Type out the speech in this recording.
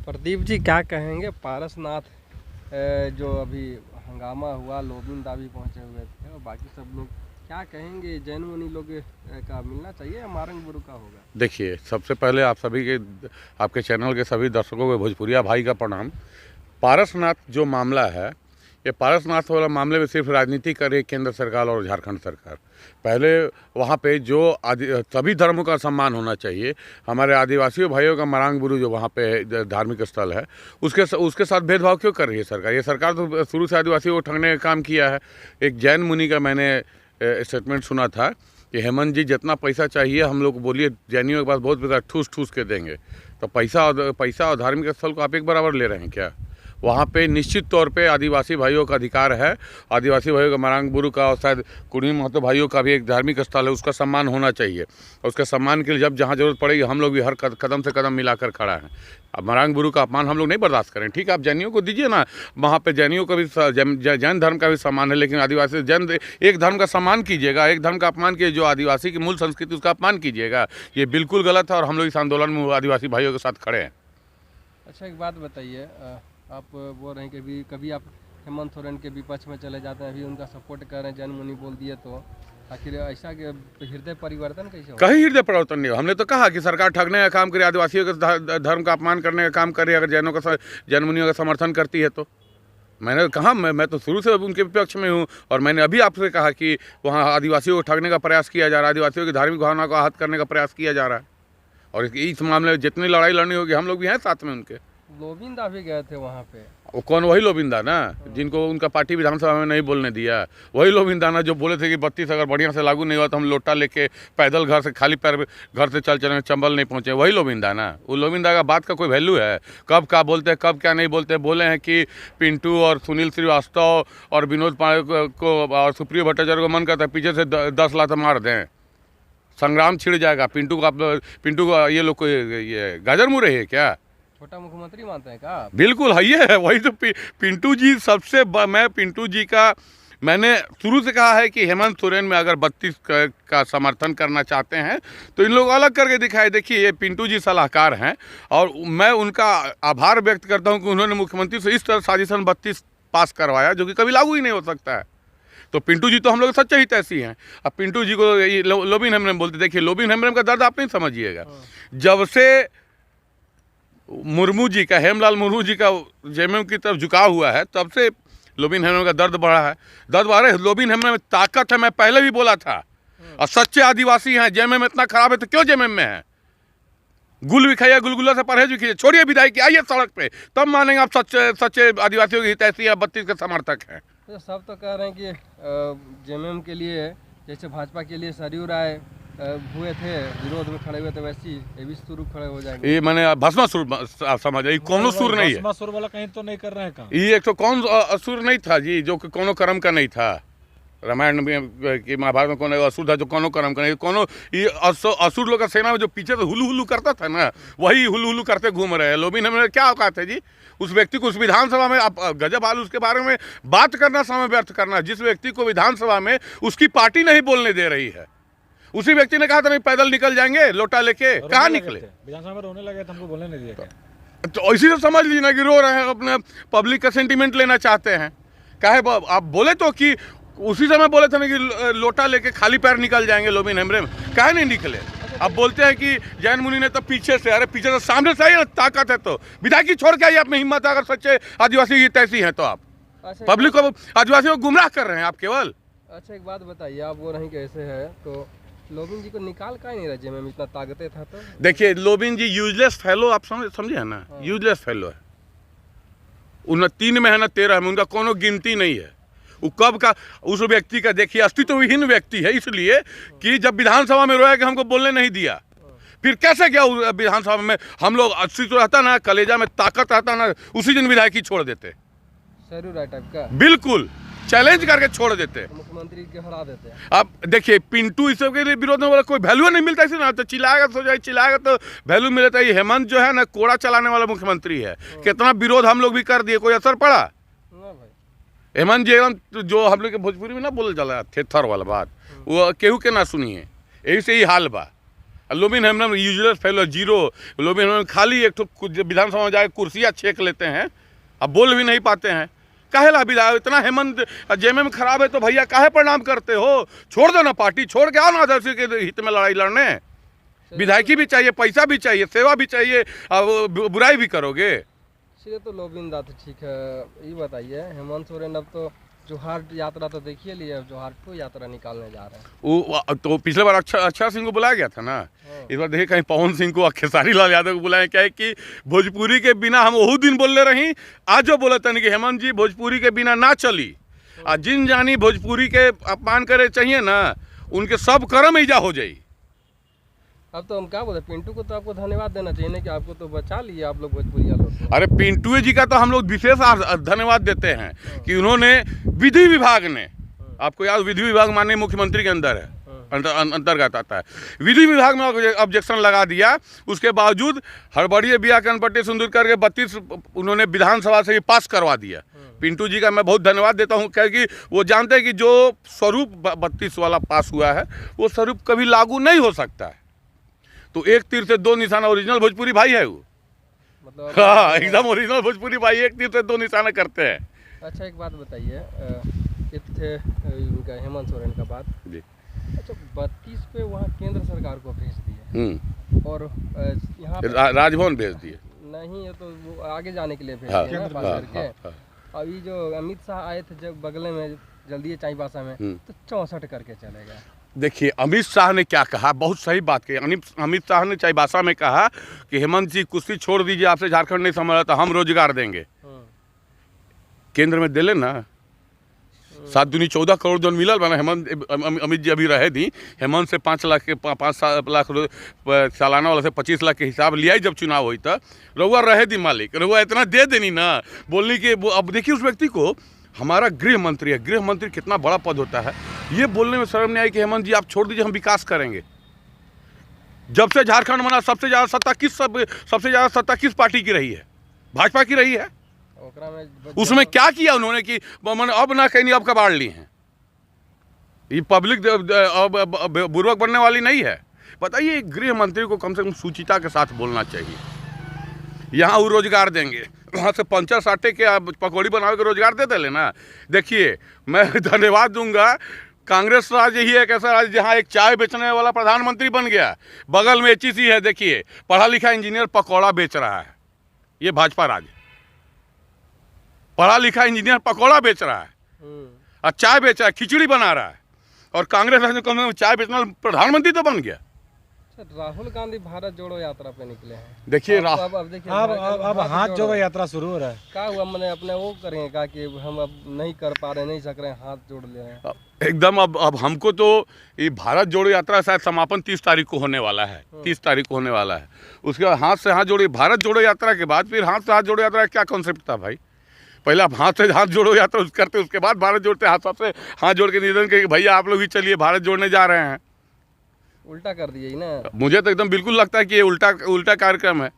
प्रदीप जी क्या कहेंगे, पारसनाथ जो अभी हंगामा हुआ, लोबिंदा भी पहुंचे हुए थे और बाकी सब लोग, क्या कहेंगे, जैन मुनि लोग का मिलना चाहिए या मारंग गुरु का होगा? देखिए, सबसे पहले आप सभी के, आपके चैनल के सभी दर्शकों को भोजपुरिया भाई का प्रणाम। पारसनाथ जो मामला है, ये पारसनाथ वाला मामले में सिर्फ राजनीति कर रही केंद्र सरकार और झारखंड सरकार। पहले वहाँ पे जो सभी धर्मों का सम्मान होना चाहिए, हमारे आदिवासियों भाइयों का मरांग गुरु जो वहाँ पे धार्मिक स्थल है, उसके साथ भेदभाव क्यों कर रही है सरकार? ये सरकार तो शुरू से आदिवासियों को ठगने का काम किया है। एक जैन मुनि का मैंने स्टेटमेंट सुना था कि हेमंत जी, जितना पैसा चाहिए हम लोग को बोलिए, जैनियों के पास बहुत पैसा ठूस ठूस के देंगे। तो पैसा और धार्मिक स्थल को आप एक बराबर ले रहे हैं क्या? वहाँ पे निश्चित तौर पे आदिवासी भाइयों का अधिकार है। आदिवासी भाइयों का मरांग गुरु का और शायद कुर्मी महतो भाइयों का भी एक धार्मिक स्थल है, उसका सम्मान होना चाहिए। और उसके सम्मान के लिए जब जहाँ जरूरत पड़ेगी हम लोग भी हर कदम से कदम मिलाकर खड़ा है। अब मरांग गुरु का अपमान हम लोग नहीं बर्दाश्त करें। ठीक है, आप जैनियों को दीजिए ना, वहाँ पे जैनियों का भी जैन धर्म का भी सम्मान है, लेकिन आदिवासी जैन एक धर्म का सम्मान कीजिएगा, एक धर्म का अपमान कीजिए। जो आदिवासी की मूल संस्कृति उसका अपमान कीजिएगा, ये बिल्कुल गलत है और हम लोग इस आंदोलन में आदिवासी भाइयों के साथ खड़े हैं। अच्छा, एक बात बताइए, आप बोल रहे हैं कि कभी आप हेमंत सोरेन के विपक्ष में चले जाते हैं, अभी उनका सपोर्ट कर रहे हैं, जैन मुनि बोल दिए, तो आखिर ऐसा हृदय परिवर्तन कैसे होगा? कहीं हृदय परिवर्तन नहीं हो। हमने तो कहा कि सरकार ठगने का काम करे, आदिवासियों के धर्म का अपमान करने का काम करे, अगर जैन मुनियों का समर्थन करती है तो। मैंने कहा, मैं तो शुरू से उनके विपक्ष में हूँ। और मैंने अभी आपसे कहा कि वहाँ आदिवासियों को ठगने का प्रयास किया जा रहा है, आदिवासियों की धार्मिक भावना को आहत करने का प्रयास किया जा रहा है। और इस मामले में जितनी लड़ाई लड़नी होगी हम लोग भी हैं साथ में उनके। लोबिंदा भी गए थे वहाँ पे। वो कौन? वही लोबिंदा ना, जिनको उनका पार्टी विधानसभा में नहीं बोलने दिया। वही लोबिंदा ना जो बोले थे कि 32 अगर बढ़िया से लागू नहीं हुआ तो हम लोटा लेके पैदल घर से, खाली पैर घर से चल चले, चंबल नहीं पहुंचे। वही लोबिंदा ना। वो लोबिंदा का बात का कोई वैल्यू है? कब क्या बोलते हैं, कब क्या नहीं बोलते। बोले हैं कि पिंटू और सुनील श्रीवास्तव और विनोद पांडे को और सुप्रियो भट्टाचार्य को मन करता है पीछे से 10 लात मार दें, संग्राम छिड़ जाएगा। पिंटू को ये लोग को ये गाजर मुरे है क्या? छोटा मुख्यमंत्री मानते हैं क्या? बिल्कुल है, ये है वही तो। पिंटू जी सबसे मैं पिंटू जी का मैंने शुरू से कहा है कि हेमंत सोरेन में अगर 32 का समर्थन करना चाहते हैं तो इन लोग अलग करके दिखाए। देखिए, ये पिंटू जी सलाहकार हैं और मैं उनका आभार व्यक्त करता हूं कि उन्होंने मुख्यमंत्री से इस तरह साजिशन 32 पास करवाया जो कि कभी लागू ही नहीं हो सकता है। तो पिंटू जी तो हम लोग सच्चे ही तैसी हैं। अब पिंटू जी को लोबिन हेम्ब्रम बोलते। देखिए, लोबिन हेम्ब्रम का दर्द आप नहीं समझिएगा। जब से मुर्मू जी का, हेमलाल मुर्मू जी का जेएमएम की तरफ झुकाव हुआ है, तब से लोबिन हेम्ब्रम का दर्द बढ़ा है। दर्द बढ़ा है। लोबिन हेम्ब्रम में ताकत है, मैं पहले भी बोला था। और सच्चे आदिवासी हैं। जेएमएम इतना खराब है तो क्यों जेएमएम में है? गुल भी खाइए, गुलगुला से परहेज भी कीजिए, छोड़िए विदाई की, आइए सड़क पे, तब मानेंगे आप सच्चे आदिवासियों की हितैषी या 32 के समर्थक हैं। तो सब तो कह रहे हैं कि जेएमएम के लिए, जैसे भाजपा के लिए सरयू राय हुए थे, विरोध में खड़े हुए थे, वैसे ये भी सुर खड़े हो जाएंगे। ये मैंने भस्मासुर समझ, ये कौन सुर नहीं है। भस्मासुर वाला कहीं तो नहीं कर रहे हैं काम। ये एक तो कौन असुर नहीं था जी, जो कि कोनो कर्म का नहीं था। रामायण में कि महाभारत में कौन असुर था जो कोनो कर्म का नहीं। कोनो ये असुर लोग का सेना में जो पीछे से हुलू हुलू करता था ना, वही हुलू हुलू करते घूम रहे हैं। लोबिन हेम्ब्रम क्या औकात है जी उस व्यक्ति को उस विधानसभा में? आप गजब हाल, उसके बारे में बात करना, समय व्यर्थ करना। जिस व्यक्ति को विधानसभा में उसकी पार्टी नहीं बोलने दे रही है, उसी व्यक्ति ने कहा था नहीं पैदल निकल जाएंगे लोटा लेके। कहाँ निकले? विधानसभा में रोने लगे, हमको बोलने नहीं दिया। तो इसी से समझ लीजिए ना कि रो रहे हैं, अपने पब्लिक का सेंटीमेंट लेना चाहते हैं। काहे आप बोले तो कि उसी समय बोले थे ना कि लोटा लेके खाली पैर निकल जाएंगे लोबिन हेम्ब्रम, काहे नहीं निकले? अब बोलते हैं कि जैन मुनि ने तो पीछे से, अरे पीछे से सामने से ही ताकत है तो विधायकी छोड़ के आइए। आप में हिम्मत है, अगर सच्चे आदिवासी की तैसी है तो आप पब्लिक को, आदिवासियों को गुमराह कर रहे हैं आप केवल। अच्छा, एक बात बताइए, आप बोल रहे हैं कि ऐसे है तो लोबिन जी को निकाल का नहीं रहा जेएमएम, इतना ताकते था तो? देखिए, लोबिन जी यूजलेस फेलो, आप समझे है ना। यूजलेस फेलो है। उन 3 में है ना 13 में, उनका कोनो गिनती नहीं है। वो कब का उस व्यक्ति का देखिए अस्तित्वहीन व्यक्ति है, इसलिए कि जब विधानसभा में रोया कि हमको बोलने नहीं दिया, फिर कैसे क्या विधानसभा में हम लोग अस्तित्व रहता ना, कलेजा में ताकत रहता ना, उसी दिन विधायकी छोड़ देते। सरयू राय टाइप का बिल्कुल चैलेंज करके छोड़ देते, मुख्यमंत्री के हरा देते। अब देखिए, पिंटू इस सब के विरोध में वाला कोई वैल्यू नहीं मिलता इसे ना, तो चिल्लाएगा सो जाए, चिल्लाएगा तो वैल्यू मिलता है। हेमंत जो है ना, कोड़ा चलाने वाला मुख्यमंत्री है। कितना विरोध हम लोग भी कर दिए, कोई असर पड़ा? हेमंत जी एकदम जो हम लोग के भोजपुरी में ना बोल चला थेथर वाला बात, वो केहू के ना सुनिए। यही से ही हाल बा। Lobin Hembram useless fellow zero. Lobin Hembram खाली एक तो विधानसभा में जाए कुर्सियाँ छेक लेते हैं, अब बोल भी नहीं पाते हैं। काहे ला विधायक इतना हेमंत जेमे में खराब है तो भैया काहे प्रणाम करते हो? छोड़ दो ना पार्टी, छोड़ के आओ ना आदर्शी के हित में लड़ाई लड़ने। विधायकी भी चाहिए, पैसा भी चाहिए, सेवा भी चाहिए, अब बुराई भी करोगे। चलिए तो लोबिंदा तो ठीक है, ये बताइए हेमंत सोरेन अब तो जोहार यात्रा तो देखिए लिए, अब जोहार को यात्रा निकालने जा रहे हैं। वो तो पिछले बार अक्षर सिंह को बुलाया गया था ना, इस बार देखिए कहीं पवन सिंह को, खेसारी लाल यादव को बुलाया। क्या है कि भोजपुरी के बिना हम वही दिन बोलने रही, आज जो बोले तन कि हेमंत जी भोजपुरी के बिना ना चली। और जिन जानी भोजपुरी के अपमान करे चाहिए ना, उनके सब कर्म ईजा हो जाई। अब तो हम क्या बोलते, पिंटू को तो आपको धन्यवाद देना चाहिए ना कि आपको तो बचा लिए आप लोग भोजपुरिया लोग। अरे पिंटू जी का तो हम लोग विशेष धन्यवाद देते हैं कि उन्होंने विधि विभाग ने, आपको याद विधि विभाग माननीय मुख्यमंत्री के अंदर है, अंतर्गत आता है, विधि विभाग में ऑब्जेक्शन लगा दिया। उसके बावजूद हड़बड़िए बिया कनपट्टी सुंदर करके 32 उन्होंने विधानसभा से पास करवा दिया। पिंटू जी का मैं बहुत धन्यवाद देता हूं, क्योंकि वो जानते हैं कि जो स्वरूप 32 वाला पास हुआ है वो स्वरूप कभी लागू नहीं हो सकता है। तो एक तीर से दो निशाना, ओरिजिनल भोजपुरी भाई है वो, मतलब हाँ एकदम ओरिजिनल भोजपुरी भाई, एक तीर से दो निशाना करते हैं। अच्छा एक बात बताइए, इनका हेमंत सोरेन का बात जी। अच्छा 32 पे वहाँ केंद्र सरकार को भेज दिए और यहाँ राजभवन भेज दिए, नहीं ये तो वो आगे जाने के लिए भेज हाँ, दिए ना पास हाँ, करके। अभी जो अमित शाह आए थे जब बगले में जल्दी चाईबासा में, तो 64 करके चले गए। देखिए अमित शाह ने क्या कहा, बहुत सही बात कही। अमित शाह ने चाईबासा में कहा कि हेमंत जी कुर्सी छोड़ दीजिए, आपसे झारखंड नहीं संभाला तो हम रोजगार देंगे। केंद्र में दिले ना 7 दूनी 14 करोड़ जन मिलल बना। हेमंत अमित जी अभी रहे दी, हेमंत से 5 लाख के 5 लाख सालाना वाला से 25 लाख के हिसाब लिया जब चुनाव हुई था। रहुआ रहे दी मालिक, रहुआ इतना दे देनी ना, बोलने की। अब देखिए उस व्यक्ति को, हमारा गृह मंत्री है, गृह मंत्री कितना बड़ा पद होता है, ये बोलने में शर्म नहीं आई कि हेमंत जी आप छोड़ दीजिए, हम विकास करेंगे। जब से झारखंड बना सबसे ज़्यादा सत्ता किस पार्टी की रही है? भाजपा की रही है। उसमें क्या किया उन्होंने कि अब ना कहीं अब कबाड़ ली हैं? ये पब्लिक बुर्बक बनने वाली नहीं है। बताइए गृह मंत्री को कम से कम सूचिता के साथ बोलना चाहिए। यहाँ वो रोजगार देंगे, वहाँ से पंचर साटे के पकौड़ी बना के रोजगार दे लेना। देखिए मैं धन्यवाद दूंगा, कांग्रेस राज यही एक ऐसा राज्य जहाँ एक चाय बेचने वाला प्रधानमंत्री बन गया। बगल में HEC है, देखिए पढ़ा लिखा इंजीनियर पकौड़ा बेच रहा है। ये भाजपा राज, पढ़ा लिखा इंजीनियर पकौड़ा बेच रहा है और चाय बेच रहा है, खिचड़ी बना रहा है। और कांग्रेस राज में कम से कम चाय बेचने वाला प्रधानमंत्री तो बन गया। राहुल गांधी भारत जोड़ो यात्रा पे निकले हैं। देखिए अब हाथ जोड़ो यात्रा शुरू हो रहा है। क्या हुआ, मैंने अपने वो करेंगे कहा कि हम अब नहीं कर पा रहे, नहीं सक रहे, हाथ जोड़ ले रहे हैं एकदम। अब हमको तो ये भारत जोड़ो यात्रा शायद समापन 30 तारीख को होने वाला है, 30 तारीख को होने वाला है। उसके बाद हाथ से हाथ जोड़ो, भारत जोड़ो यात्रा के बाद फिर हाथ से हाथ जोड़ो यात्रा क्या कॉन्सेप्ट था भाई? पहले आप हाथ से हाथ जोड़ो यात्रा करते, उसके बाद भारत जोड़ते, हाथ से हाथ जोड़ के निवेदन करके भैया आप लोग भी चलिए भारत जोड़ने जा रहे हैं। उल्टा कर दिए ना। मुझे तो एकदम बिल्कुल लगता है कि ये उल्टा कार्यक्रम है।